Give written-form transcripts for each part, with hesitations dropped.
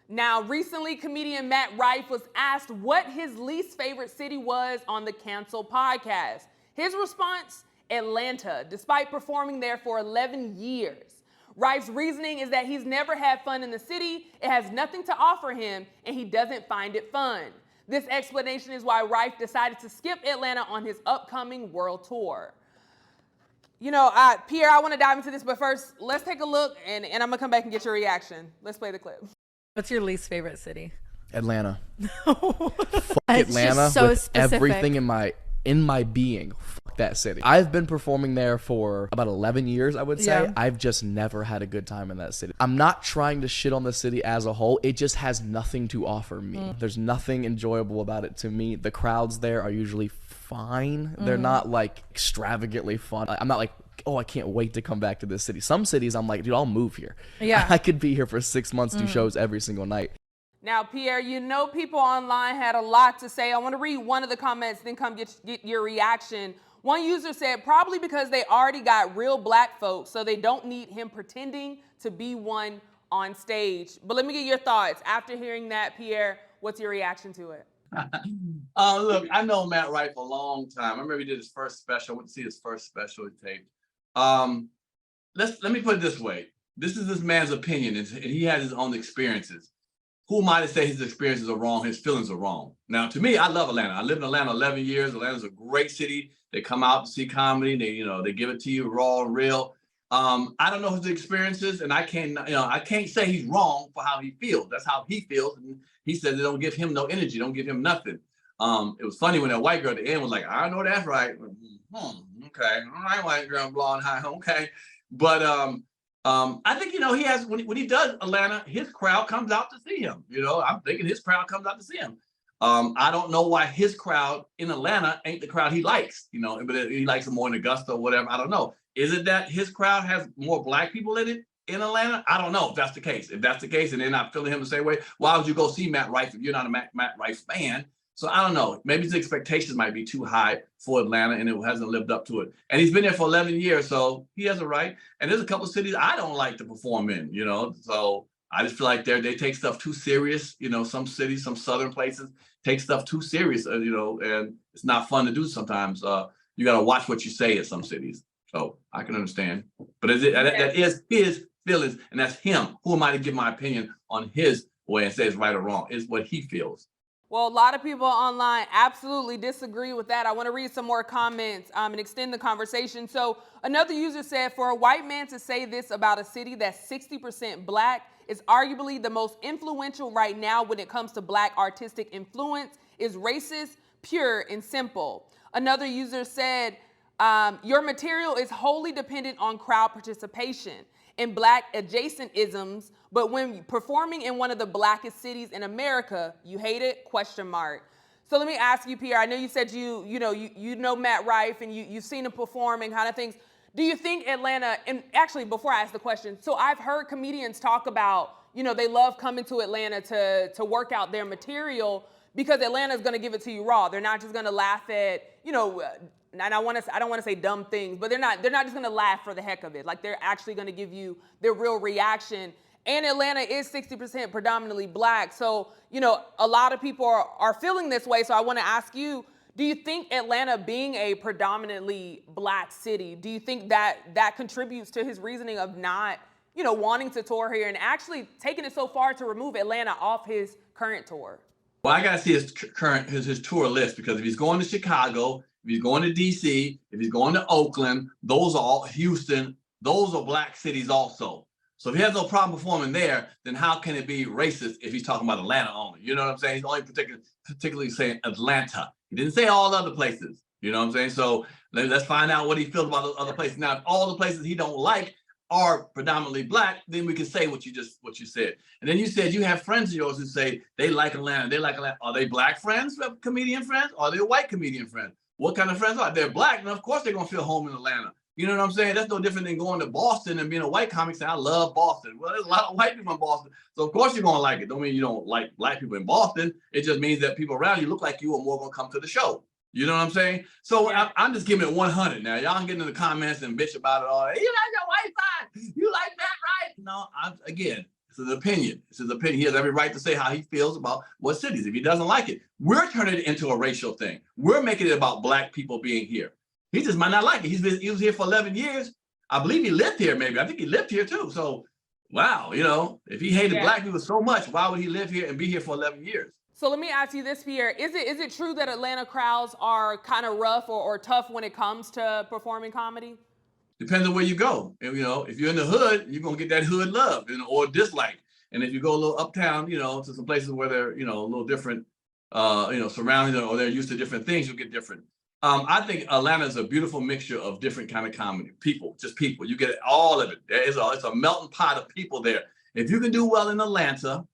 Now, recently, comedian Matt Rife was asked what his least favorite city was on the Cancel podcast. His response, Atlanta, despite performing there for 11 years. Rife's reasoning is that he's never had fun in the city, it has nothing to offer him, and he doesn't find it fun. This explanation is why Rife decided to skip Atlanta on his upcoming world tour. Pierre, I want to dive into this, but first, let's take a look, and I'm going to come back and get your reaction. Let's play the clip. What's your least favorite city? Atlanta. Fuck Atlanta so with specific. everything in my being. Fuck that city. I've been performing there for about 11 years, I would say. Yeah. I've just never had a good time in that city. I'm not trying to shit on the city as a whole. It just has nothing to offer me. There's nothing enjoyable about it to me. The crowds there are usually fine. They're not like extravagantly fun. I'm not like, oh, I can't wait to come back to this city. Some cities I'm like, dude, I'll move here. Yeah. I could be here for 6 months, do shows every single night. Now, Pierre, people online had a lot to say. I want to read one of the comments, then come get your reaction. One user said, probably because they already got real black folks, so they don't need him pretending to be one on stage. But let me get your thoughts. After hearing that, Pierre, what's your reaction to it? Look, I know Matt Rife for a long time. I remember he did his first special. I went to see his first special he taped. Let me put it this way. This is this man's opinion, and he has his own experiences. Who am I to say his experiences are wrong, his feelings are wrong? Now, to me, I love Atlanta. I lived in Atlanta 11 years. Atlanta's a great city. They come out to see comedy. They give it to you raw and real. I don't know his experiences, and I can't say he's wrong for how he feels. That's how he feels. And he said they don't give him no energy, don't give him nothing. It was funny when that white girl at the end was like, I know that's right. Okay, all right, white girl, blonde, high, okay. But I think he has when he does Atlanta, his crowd comes out to see him. I'm thinking his crowd comes out to see him. I don't know why his crowd in Atlanta ain't the crowd he likes. But he likes it more in Augusta or whatever. I don't know. Is it that his crowd has more black people in it in Atlanta? I don't know if that's the case. If that's the case, and they're not feeling him the same way, why would you go see Matt Rife if you're not a Matt Rife fan? So I don't know. Maybe his expectations might be too high for Atlanta, and it hasn't lived up to it. And he's been there for 11 years, so he has a right. And there's a couple of cities I don't like to perform in, So I just feel like they take stuff too serious. Some cities, some southern places take stuff too serious, and it's not fun to do sometimes. You got to watch what you say at some cities. So I can understand. But that is his feelings, and that's him. Who am I to give my opinion on his way and say it's right or wrong? It's what he feels. Well, a lot of people online absolutely disagree with that. I want to read some more comments and extend the conversation. So another user said, for a white man to say this about a city that's 60% black is arguably the most influential right now when it comes to black artistic influence is racist, pure, and simple. Another user said, your material is wholly dependent on crowd participation and black adjacent isms, but when performing in one of the blackest cities in America, you hate it? ? So let me ask you, Pierre, I know you said you know Matt Rife and you've seen him perform and kind of things. Do you think Atlanta, and actually before I ask the question, so I've heard comedians talk about, they love coming to Atlanta to work out their material because Atlanta's gonna give it to you raw. They're not just gonna laugh at, and I don't want to say dumb things, but they're not just going to laugh for the heck of it. Like they're actually going to give you their real reaction. And Atlanta is 60% predominantly black. So, a lot of people are feeling this way. So I want to ask you, do you think Atlanta being a predominantly black city, do you think that contributes to his reasoning of not, wanting to tour here and actually taking it so far to remove Atlanta off his current tour? Well, I got to see his tour list, because if he's going to Chicago, if he's going to DC, if he's going to Oakland, those are all Houston, those are black cities also. So if he has no problem performing there, then how can it be racist if he's talking about Atlanta only? You know what I'm saying? He's only particularly saying Atlanta. He didn't say all other places. You know what I'm saying? So let's find out what he feels about those other places. Now, if all the places he don't like are predominantly black, then we can say what you said. And then you said you have friends of yours who say they like Atlanta. They like Atlanta. Are they black friends, comedian friends? Or are they white comedian friends? What kind of friends are they? They're black, and of course they're gonna feel home in Atlanta. You know what I'm saying? That's no different than going to Boston and being a white comic saying, I love Boston. Well, there's a lot of white people in Boston. So of course you're gonna like it. Don't mean you don't like black people in Boston. It just means that people around you look like you are more gonna come to the show. You know what I'm saying? So yeah. I'm just giving it 100 now. Y'all can get in the comments and bitch about it all. You like your white side. You like that, right? No, again, It's his opinion. It's his opinion. He has every right to say how he feels about what cities. If he doesn't like it, we're turning it into a racial thing. We're making it about black people being here. He just might not like it. He was here for 11 years. I believe he lived here, maybe. I think he lived here too. So, wow, if he hated black people so much, why would he live here and be here for 11 years? So let me ask you this, Pierre. Is it true that Atlanta crowds are kind of rough or tough when it comes to performing comedy? Depends on where you go. And, if you're in the hood, you're going to get that hood love or dislike. And if you go a little uptown, to some places where they're, a little different, surroundings or they're used to different things, you'll get different. I think Atlanta is a beautiful mixture of different kind of comedy. Just people. You get all of it. It's a melting pot of people there. If you can do well in Atlanta,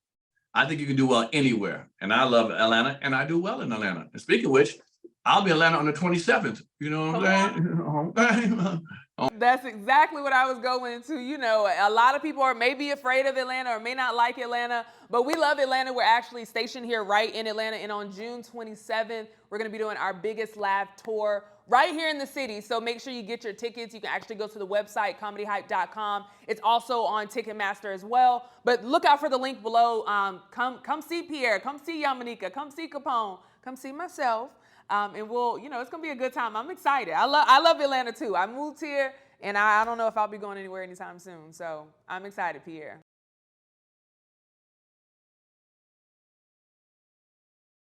I think you can do well anywhere. And I love Atlanta, and I do well in Atlanta. And speaking of which, I'll be in Atlanta on the 27th. You know what I'm saying? That's exactly what I was going to. A lot of people are maybe afraid of Atlanta or may not like Atlanta, but we love Atlanta. We're actually stationed here right in Atlanta. And on June 27th, we're going to be doing our biggest live tour right here in the city. So make sure you get your tickets. You can actually go to the website, comedyhype.com. It's also on Ticketmaster as well. But look out for the link below. Come see Pierre. Come see Yamanika. Come see Capone. Come see myself. And it's going to be a good time. I'm excited. I love Atlanta too. I moved here, and I don't know if I'll be going anywhere anytime soon. So I'm excited, Pierre.